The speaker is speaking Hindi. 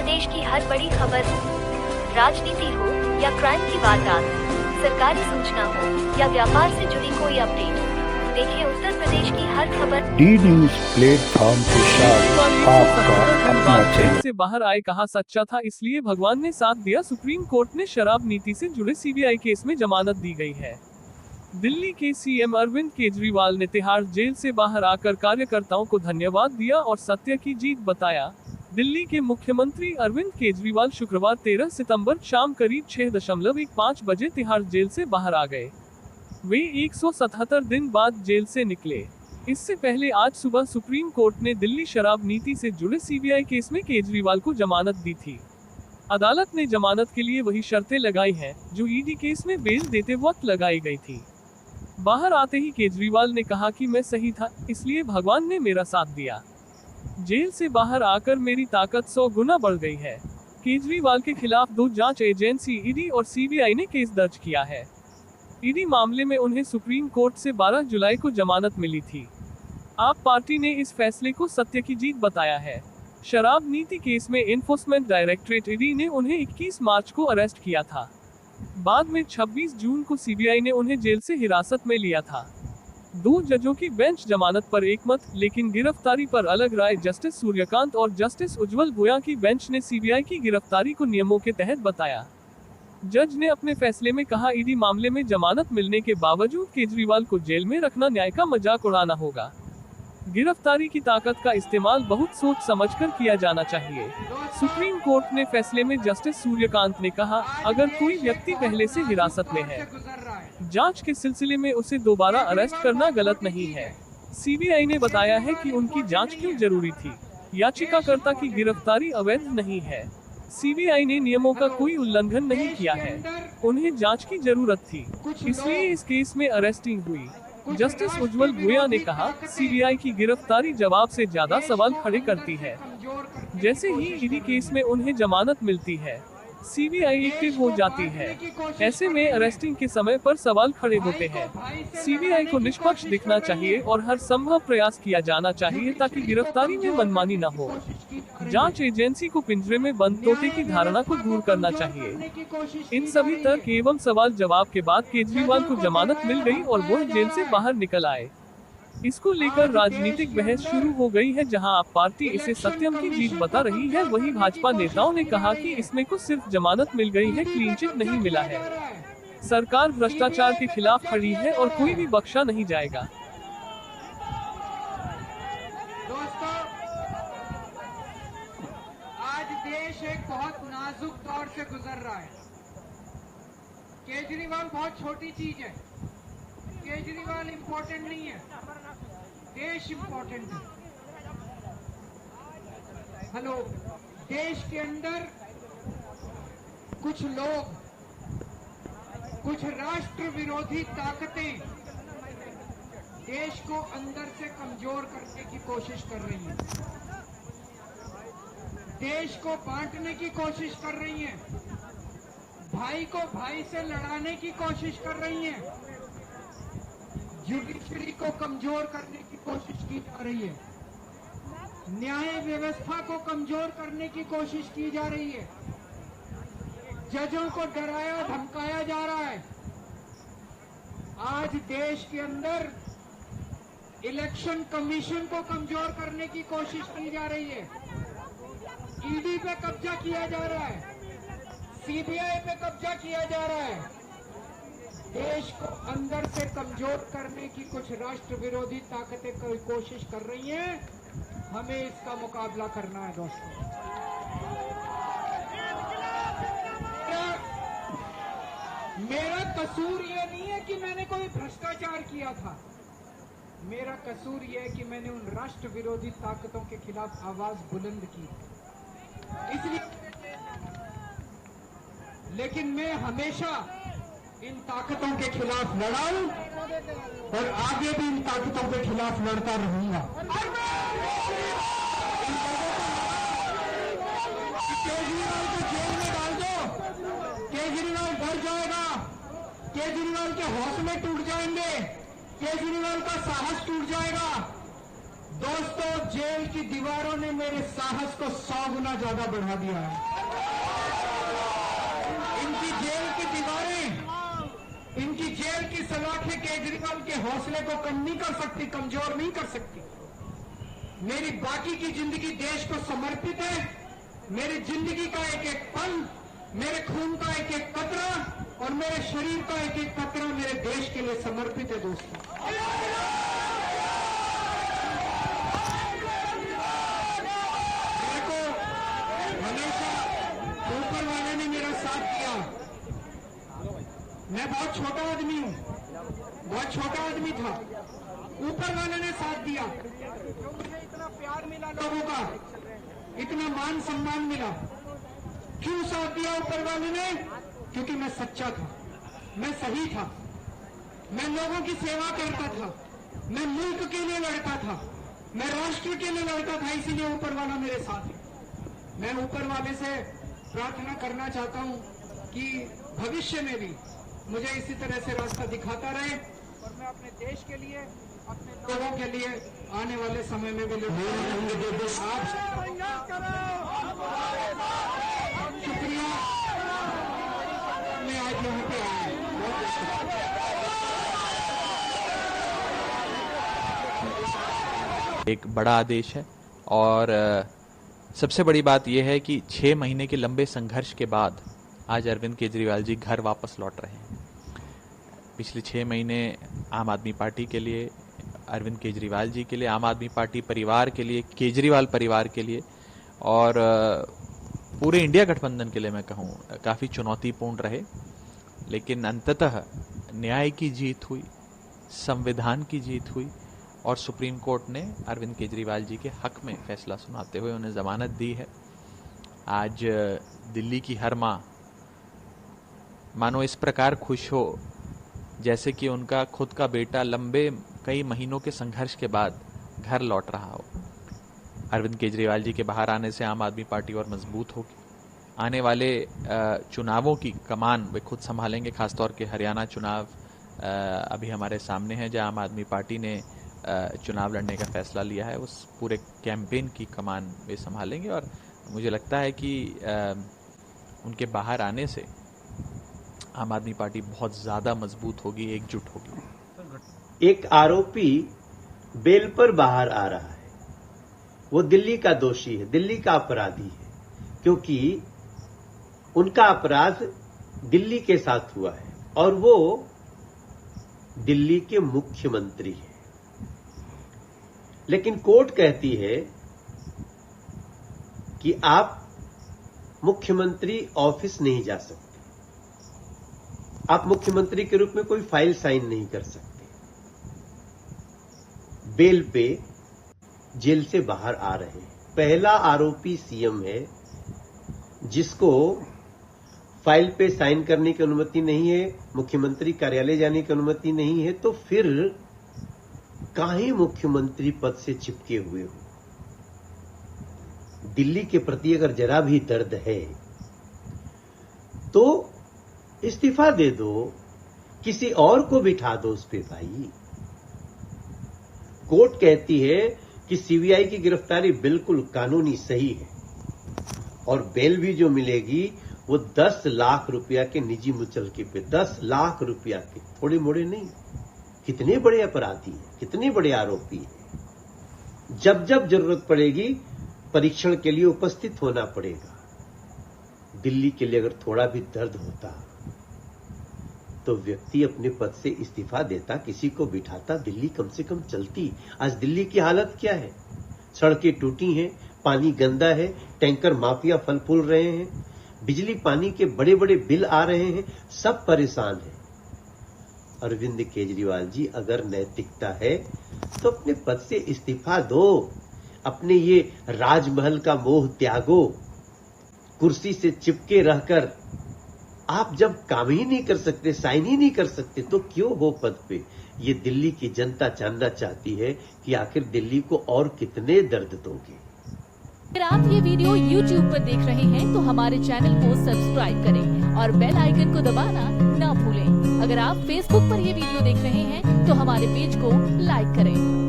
प्रदेश की हर बड़ी खबर, राजनीति हो या क्राइम की वारदात, सरकारी सूचना हो या व्यापार से जुड़ी कोई अपडेट, देखिए उत्तर प्रदेश की हर खबर डी न्यूज प्लेटफॉर्म के साथ आपका अपना चैनल से बाहर आए, कहा सच्चा था इसलिए भगवान ने साथ दिया। सुप्रीम कोर्ट ने शराब नीति से जुड़े सीबीआई केस में जमानत दी गई है। दिल्ली के सीएम अरविंद केजरीवाल ने तिहाड़ जेल से बाहर आकर कार्यकर्ताओं को धन्यवाद दिया और सत्य की जीत बताया। दिल्ली के मुख्यमंत्री अरविंद केजरीवाल शुक्रवार 13 सितंबर शाम करीब 6:15 बजे तिहाड़ जेल से बाहर आ गए। वे 177 दिन बाद जेल से निकले। इससे पहले आज सुबह सुप्रीम कोर्ट ने दिल्ली शराब नीति से जुड़े सीबीआई केस में केजरीवाल को जमानत दी थी। अदालत ने जमानत के लिए वही शर्तें लगाई हैं जो ईडी केस में बेल देते वक्त लगाई गई थी। बाहर आते ही केजरीवाल ने कहा कि मैं सही था, इसलिए भगवान ने मेरा साथ दिया। जेल से बाहर आकर मेरी ताकत 100 गुना बढ़ गई है। केजरीवाल के खिलाफ 2 जांच एजेंसी ईडी और सीबीआई ने केस दर्ज किया है। ईडी मामले में उन्हें सुप्रीम कोर्ट से 12 जुलाई को जमानत मिली थी। आप पार्टी ने इस फैसले को सत्य की जीत बताया है। शराब नीति केस में एनफोर्समेंट डायरेक्टरेट ईडी ने उन्हें 21 मार्च को अरेस्ट किया था। बाद में 26 जून को सीबीआई ने उन्हें जेल से हिरासत में लिया था। 2 जजों की बेंच जमानत पर एकमत, लेकिन गिरफ्तारी पर अलग राय। जस्टिस सूर्यकांत और जस्टिस उज्जवल भोया की बेंच ने सीबीआई की गिरफ्तारी को नियमों के तहत बताया। जज ने अपने फैसले में कहा, ईडी मामले में जमानत मिलने के बावजूद केजरीवाल को जेल में रखना न्याय का मजाक उड़ाना होगा। गिरफ्तारी की ताकत का इस्तेमाल बहुत सोच समझकर किया जाना चाहिए। सुप्रीम कोर्ट ने फैसले में जस्टिस सूर्यकांत ने कहा, अगर कोई व्यक्ति पहले से हिरासत में है, जांच के सिलसिले में उसे दोबारा अरेस्ट करना गलत नहीं है। सीबीआई ने बताया है कि उनकी जांच क्यों जरूरी थी। याचिकाकर्ता की गिरफ्तारी अवैध नहीं है। सीबीआई ने नियमों का कोई उल्लंघन नहीं किया है। उन्हें जांच की जरूरत थी, इसलिए इस केस में अरेस्टिंग हुई। जस्टिस उज्जवल भोया ने कहा, सीबीआई की गिरफ्तारी जवाब से ज्यादा सवाल खड़े करती है। जैसे ही ईडी केस में उन्हें जमानत मिलती है, सीबीआई एक्टिव हो जाती है। ऐसे में अरेस्टिंग के समय पर सवाल खड़े होते हैं। सीबीआई को निष्पक्ष दिखना चाहिए और हर संभव प्रयास किया जाना चाहिए ताकि गिरफ्तारी में मनमानी न हो। जांच एजेंसी को पिंजरे में बंद तोते की धारणा को दूर करना चाहिए। इन सभी तर्क एवं सवाल जवाब के बाद केजरीवाल को जमानत मिल गई और वह जेल से बाहर निकल आए। इसको लेकर राजनीतिक बहस शुरू हो गई है। जहां आप पार्टी इसे सत्यम की जीत बता रही है, वहीं भाजपा नेताओं ने कहा कि इसमें कुछ सिर्फ जमानत मिल गई है, क्लीन चिट नहीं मिला है। सरकार भ्रष्टाचार के खिलाफ खड़ी है और कोई भी बख्शा नहीं जाएगा। दोस्तों, आज देश एक बहुत नाजुक दौर से गुजर रहा है। केजरीवाल बहुत छोटी चीज है। केजरीवाल इम्पोर्टेंट नहीं है, देश इम्पोर्टेंट है। हेलो, देश के अंदर कुछ लोग, कुछ राष्ट्र विरोधी ताकतें देश को अंदर से कमजोर करने की कोशिश कर रही हैं, देश को बांटने की कोशिश कर रही हैं, भाई को भाई से लड़ाने की कोशिश कर रही हैं, जुडिशरी को कमजोर करने की कोशिश की जा रही है, न्याय व्यवस्था को कमजोर करने की कोशिश की जा रही है, जजों को डराया धमकाया जा रहा है। आज देश के अंदर इलेक्शन कमीशन को कमजोर करने की कोशिश की जा रही है। ईडी पे कब्जा किया जा रहा है, सीबीआई पे कब्जा किया जा रहा है। देश को अंदर से कमजोर करने की कुछ राष्ट्र विरोधी ताकतें कोशिश कर रही हैं। हमें इसका मुकाबला करना है दोस्तों। मेरा कसूर ये नहीं है कि मैंने कोई भ्रष्टाचार किया था। मेरा कसूर ये है कि मैंने उन राष्ट्र विरोधी ताकतों के खिलाफ आवाज बुलंद की। इसलिए, लेकिन मैं हमेशा इन ताकतों के खिलाफ लड़ा हूं और आगे भी इन ताकतों के खिलाफ लड़ता रहूंगा। केजरीवाल को जेल में डाल दो, केजरीवाल डर जाएगा, केजरीवाल के हौसले टूट जाएंगे, केजरीवाल का साहस टूट जाएगा। दोस्तों, जेल की दीवारों ने मेरे साहस को 100 गुना ज्यादा बढ़ा दिया है। इनकी जेल की दीवारें, इनकी जेल की सलाखें केजरीवाल के हौसले को कम नहीं कर सकती, कमजोर नहीं कर सकती। मेरी बाकी की जिंदगी देश को समर्पित है। मेरी जिंदगी का एक एक पल, मेरे खून का एक एक कतरा और मेरे शरीर का एक एक कतरा मेरे देश के लिए समर्पित है दोस्तों। मेरे को हमेशा ऊपर वाले ने मेरा साथ दिया। मैं बहुत छोटा आदमी हूं, बहुत छोटा आदमी था, ऊपर वाले ने साथ दिया। मुझे इतना प्यार मिला लोगों का, इतना मान सम्मान मिला। क्यों साथ दिया ऊपर वाले ने? क्योंकि मैं सच्चा था, मैं सही था, मैं लोगों की सेवा करता था, मैं मुल्क के लिए लड़ता था, मैं राष्ट्र के लिए लड़ता था, इसीलिए ऊपर वाला मेरे साथ है। मैं ऊपर वाले से प्रार्थना करना चाहता हूं कि भविष्य में भी मुझे इसी तरह से रास्ता दिखाता रहे और मैं अपने देश के लिए, अपने लोगों के लिए आने वाले समय में भी लड़ूंगा। आप शुक्रिया, मैं आज यहाँ पे आया हूँ। एक बड़ा आदेश है और सबसे बड़ी बात यह है कि 6 महीने के लंबे संघर्ष के बाद आज अरविंद केजरीवाल जी घर वापस लौट रहे हैं। पिछले 6 महीने आम आदमी पार्टी के लिए, अरविंद केजरीवाल जी के लिए, आम आदमी पार्टी परिवार के लिए, केजरीवाल परिवार के लिए और पूरे इंडिया गठबंधन के लिए मैं कहूँ काफ़ी चुनौतीपूर्ण रहे। लेकिन अंततः न्याय की जीत हुई, संविधान की जीत हुई और सुप्रीम कोर्ट ने अरविंद केजरीवाल जी के हक में फैसला सुनाते हुए उन्हें जमानत दी है। आज दिल्ली की हर माँ मानो इस प्रकार खुश हो जैसे कि उनका खुद का बेटा लंबे कई महीनों के संघर्ष के बाद घर लौट रहा हो। अरविंद केजरीवाल जी के बाहर आने से आम आदमी पार्टी और मजबूत होगी। आने वाले चुनावों की कमान वे खुद संभालेंगे। खासतौर के हरियाणा चुनाव अभी हमारे सामने है, जहां आम आदमी पार्टी ने चुनाव लड़ने का फैसला लिया है। उस पूरे कैंपेन की कमान वे संभालेंगे और मुझे लगता है कि उनके बाहर आने से आम आदमी पार्टी बहुत ज्यादा मजबूत होगी, एकजुट होगी। एक आरोपी बेल पर बाहर आ रहा है, वो दिल्ली का दोषी है, दिल्ली का अपराधी है, क्योंकि उनका अपराध दिल्ली के साथ हुआ है और वो दिल्ली के मुख्यमंत्री हैं। लेकिन कोर्ट कहती है कि आप मुख्यमंत्री ऑफिस नहीं जा सकते, आप मुख्यमंत्री के रूप में कोई फाइल साइन नहीं कर सकते। बेल पे जेल से बाहर आ रहे हैं। पहला आरोपी सीएम है जिसको फाइल पे साइन करने की अनुमति नहीं है, मुख्यमंत्री कार्यालय जाने की अनुमति नहीं है, तो फिर काहे मुख्यमंत्री पद से चिपके हुए हो? दिल्ली के प्रति अगर जरा भी दर्द है तो इस्तीफा दे दो, किसी और को बिठा दो उस पे भाई। कोर्ट कहती है कि सीबीआई की गिरफ्तारी बिल्कुल कानूनी सही है और बेल भी जो मिलेगी वो 10 लाख रुपया के निजी मुचलके पे, 10 लाख रुपया के, थोड़े मोड़े नहीं। कितने बड़े अपराधी हैं, कितने बड़े आरोपी हैं। जब जब जरूरत पड़ेगी परीक्षण के लिए उपस्थित होना पड़ेगा। दिल्ली के लिए अगर थोड़ा भी दर्द होता तो व्यक्ति अपने पद से इस्तीफा देता, किसी को बिठाता, दिल्ली कम से कम चलती। आज दिल्ली की हालत क्या है? सड़कें टूटी हैं, पानी गंदा है, टैंकर माफिया फल फूल रहे हैं, बिजली पानी के बड़े बड़े बिल आ रहे हैं, सब परेशान हैं। अरविंद केजरीवाल जी, अगर नैतिकता है तो अपने पद से इस्तीफा दो, अपने ये राजमहल का मोह त्यागो। कुर्सी से चिपके रहकर आप जब काम ही नहीं कर सकते, साइन ही नहीं कर सकते, तो क्यों हो पद पे? ये दिल्ली की जनता जानना चाहती है कि आखिर दिल्ली को और कितने दर्द दोगे। अगर आप ये वीडियो YouTube पर देख रहे हैं तो हमारे चैनल को सब्सक्राइब करें और बेल आइकन को दबाना ना भूलें। अगर आप Facebook पर ये वीडियो देख रहे हैं तो हमारे पेज को लाइक करें।